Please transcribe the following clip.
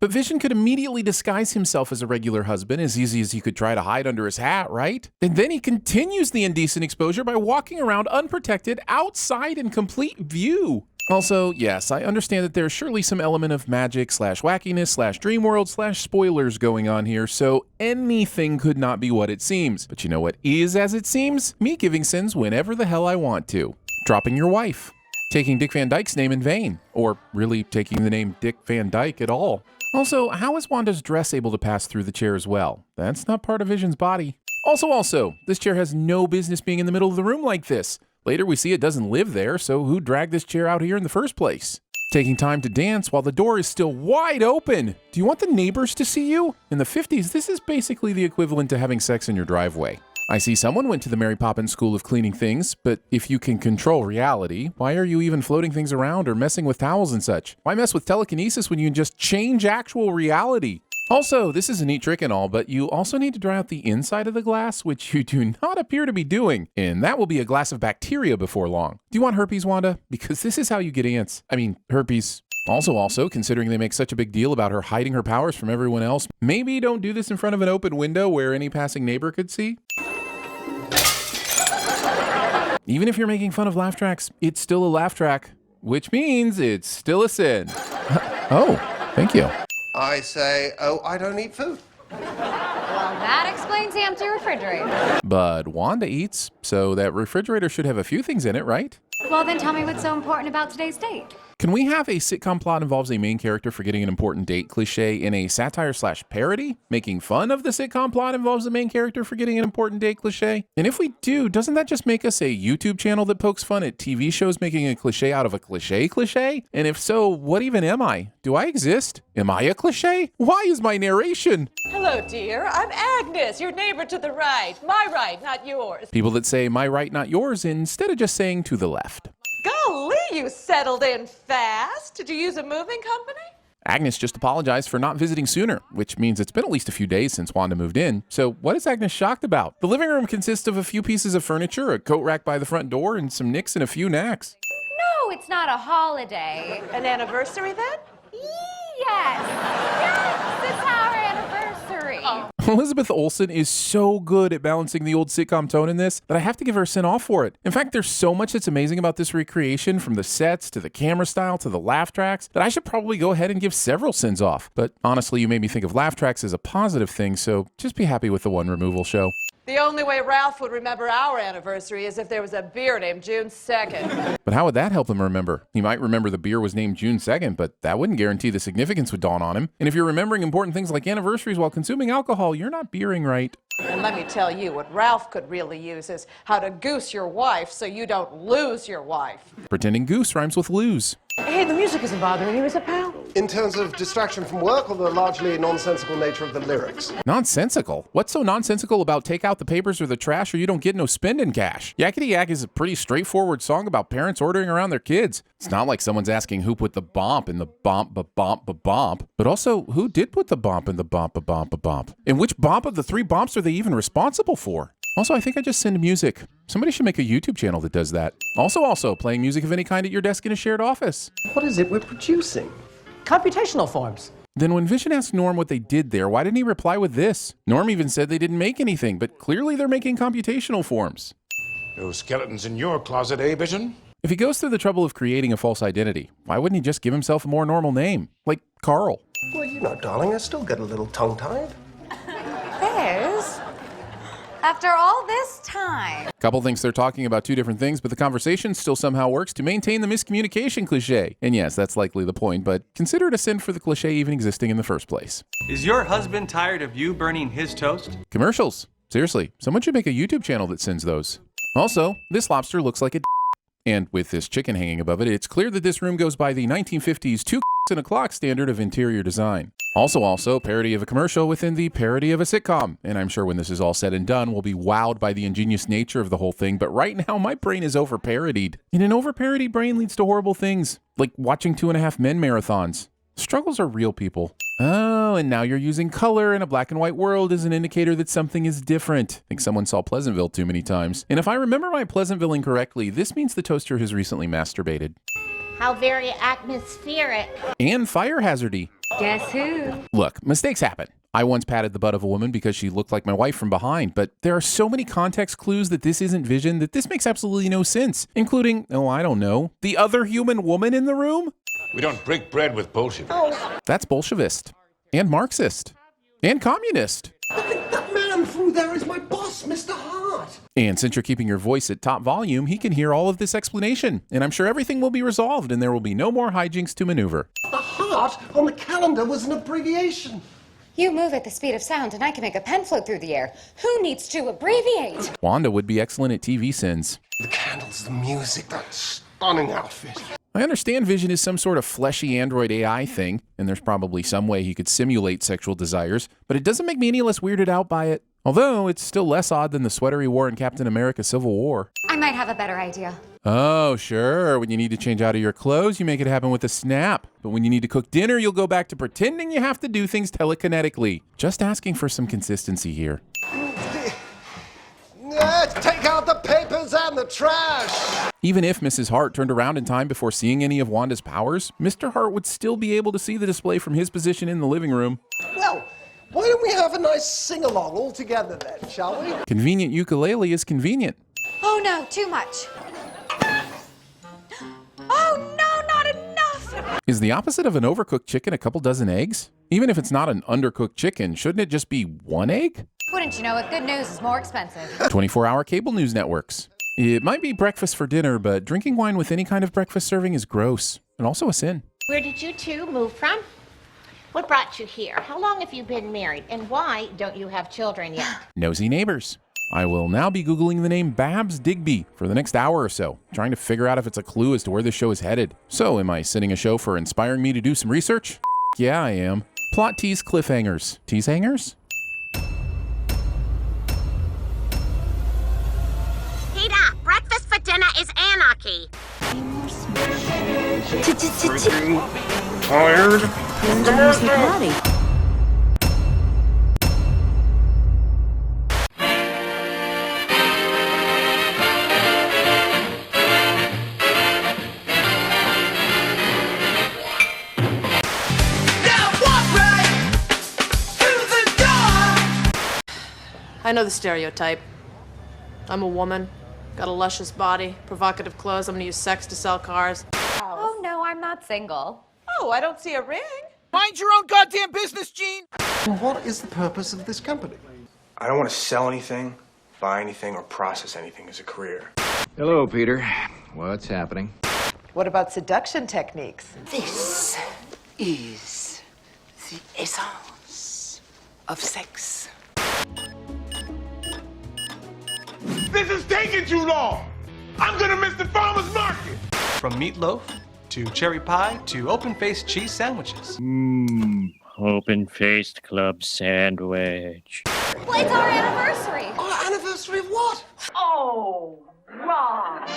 But Vision could immediately disguise himself as a regular husband as easy as he could try to hide under his hat, right? And then he continues the indecent exposure by walking around unprotected outside in complete view. Also, yes, I understand that there's surely some element of magic slash wackiness slash dream world slash spoilers going on here, so anything could not be what it seems. But you know what is as it seems? Me giving sins whenever the hell I want to. Dropping your wife. Taking Dick Van Dyke's name in vain. Or really taking the name Dick Van Dyke at all. Also, how is Wanda's dress able to pass through the chair as well? That's not part of Vision's body. Also, this chair has no business being in the middle of the room like this. Later we see it doesn't live there, so who dragged this chair out here in the first place? Taking time to dance while the door is still wide open. Do you want the neighbors to see you? In the 50s, this is basically the equivalent to having sex in your driveway. I see someone went to the Mary Poppins School of Cleaning Things, but if you can control reality, why are you even floating things around or messing with towels and such? Why mess with telekinesis when you can just change actual reality? Also, this is a neat trick and all, but you also need to dry out the inside of the glass, which you do not appear to be doing, and that will be a glass of bacteria before long. Do you want herpes, Wanda? Because this is how you get ants. I mean, herpes. Also, considering they make such a big deal about her hiding her powers from everyone else, maybe don't do this in front of an open window where any passing neighbor could see. Even if you're making fun of laugh tracks, it's still a laugh track, which means it's still a sin. Oh, thank you. I say, oh, I don't eat food. Well, that explains the empty refrigerator. But Wanda eats, so that refrigerator should have a few things in it, right? Well, then tell me what's so important about today's date. Can we have a sitcom plot involves a main character forgetting an important date cliche in a satire slash parody? Making fun of the sitcom plot involves the main character forgetting an important date cliche? And if we do, doesn't that just make us a YouTube channel that pokes fun at TV shows making a cliche out of a cliche? And if so, what even am I? Do I exist? Am I a cliche? Why is my narration? Hello, dear. I'm Agnes, your neighbor to the right. My right, not yours. People that say my right, not yours, instead of just saying to the left. Golly, you settled in fast. Did you use a moving company? Agnes just apologized for not visiting sooner, which means it's been at least a few days since Wanda moved in. So what is Agnes shocked about? The living room consists of a few pieces of furniture, a coat rack by the front door, and some nicks and a few knacks. No, it's not a holiday. An anniversary then? Yes, it's our anniversary. Oh. Elizabeth Olsen is so good at balancing the old sitcom tone in this that I have to give her a sin off for it. In fact, there's so much that's amazing about this recreation, from the sets to the camera style to the laugh tracks, that I should probably go ahead and give several sins off. But honestly, you made me think of laugh tracks as a positive thing, so just be happy with the one removal show. The only way Ralph would remember our anniversary is if there was a beer named June 2nd. But how would that help him remember? He might remember the beer was named June 2nd, but that wouldn't guarantee the significance would dawn on him. And if you're remembering important things like anniversaries while consuming alcohol, you're not beering right. And let me tell you, what Ralph could really use is how to goose your wife so you don't lose your wife. Pretending goose rhymes with lose. Hey, the music isn't bothering you, is it, pal? In terms of distraction from work or the largely nonsensical nature of the lyrics? Nonsensical? What's so nonsensical about take out the papers or the trash or you don't get no spending cash? Yakety Yak is a pretty straightforward song about parents ordering around their kids. It's not like someone's asking who put the bomp in the bomp. But also, who did put the bomp in the bomp? And which bomp of the three bomps are they even responsible for? Also, I think I just send music. Somebody should make a YouTube channel that does that. Also, playing music of any kind at your desk in a shared office. What is it we're producing? Computational forms. Then when Vision asked Norm what they did there, why didn't he reply with this? Norm even said they didn't make anything, but clearly they're making computational forms. No skeletons in your closet, eh, Vision? If he goes through the trouble of creating a false identity, why wouldn't he just give himself a more normal name? Like Carl. Well, you know, darling, I still get a little tongue-tied. Fizz, after all this time. Couple thinks they're talking about two different things, but the conversation still somehow works to maintain the miscommunication cliche. And yes, that's likely the point, but consider it a sin for the cliche even existing in the first place. Is your husband tired of you burning his toast? Commercials. Seriously, someone should make a YouTube channel that sends those. Also, this lobster looks like a and with this chicken hanging above it, it's clear that this room goes by the 1950s 2 and a clock standard of interior design. Also, parody of a commercial within the parody of a sitcom. And I'm sure when this is all said and done, we'll be wowed by the ingenious nature of the whole thing. But right now, my brain is over-parodied. And an over-parodied brain leads to horrible things, like watching 2.5 Men marathons. Struggles are real, people. Oh, and now you're using color in a black and white world as an indicator that something is different. I think someone saw Pleasantville too many times. And if I remember my Pleasantville incorrectly, this means the toaster has recently masturbated. How very atmospheric. And fire hazardy. Guess who? Look, mistakes happen. I once patted the butt of a woman because she looked like my wife from behind, but there are so many context clues that this isn't Vision that this makes absolutely no sense, including, oh, I don't know, the other human woman in the room? We don't break bread with Bolsheviks. That's Bolshevist. And Marxist. And communist. That man through there is my boss, Mr. Hart. And since you're keeping your voice at top volume, he can hear all of this explanation. And I'm sure everything will be resolved and there will be no more hijinks to maneuver. The heart on the calendar was an abbreviation. You move at the speed of sound and I can make a pen float through the air. Who needs to abbreviate? Wanda would be excellent at TVSins. The candles, the music, that stunning outfit. I understand Vision is some sort of fleshy android AI thing, and there's probably some way he could simulate sexual desires, but it doesn't make me any less weirded out by it. Although, it's still less odd than the sweater he wore in Captain America Civil War. I might have a better idea. Oh, sure. When you need to change out of your clothes, you make it happen with a snap. But when you need to cook dinner, you'll go back to pretending you have to do things telekinetically. Just asking for some consistency here. Take out the papers and the trash. Even if Mrs. Hart turned around in time before seeing any of Wanda's powers, Mr. Hart would still be able to see the display from his position in the living room. Well, why don't we have a nice sing-along all together then, shall we? Convenient ukulele is convenient. Oh no, too much. Oh no, not enough! Is the opposite of an overcooked chicken a couple dozen eggs? Even if it's not an undercooked chicken, shouldn't it just be one egg? Wouldn't you know it, good news is more expensive. 24-hour cable news networks. It might be breakfast for dinner, but drinking wine with any kind of breakfast serving is gross, and also a sin. Where did you two move from? What brought you here? How long have you been married? And why don't you have children yet? Nosy neighbors. I will now be Googling the name Babs Digby for the next hour or so, trying to figure out if it's a clue as to where this show is headed. So, am I sending a show for inspiring me to do some research? Yeah, I am. Plot tease cliffhangers. Tease hangers? Peter, breakfast for dinner is anarchy. Tired? I know the stereotype. I'm a woman, got a luscious body, provocative clothes, I'm gonna use sex to sell cars. Oh no, I'm not single. Oh, I don't see a ring. Mind your own goddamn business, Gene! What is the purpose of this company? I don't want to sell anything, buy anything, or process anything as a career. Hello, Peter. What's happening? What about seduction techniques? This is the essence of sex. This is taking too long. I'm gonna miss the farmer's market. From meatloaf to cherry pie to open-faced cheese sandwiches. Open-faced club sandwich. Well, it's our anniversary. Our anniversary of what? Oh, Ron.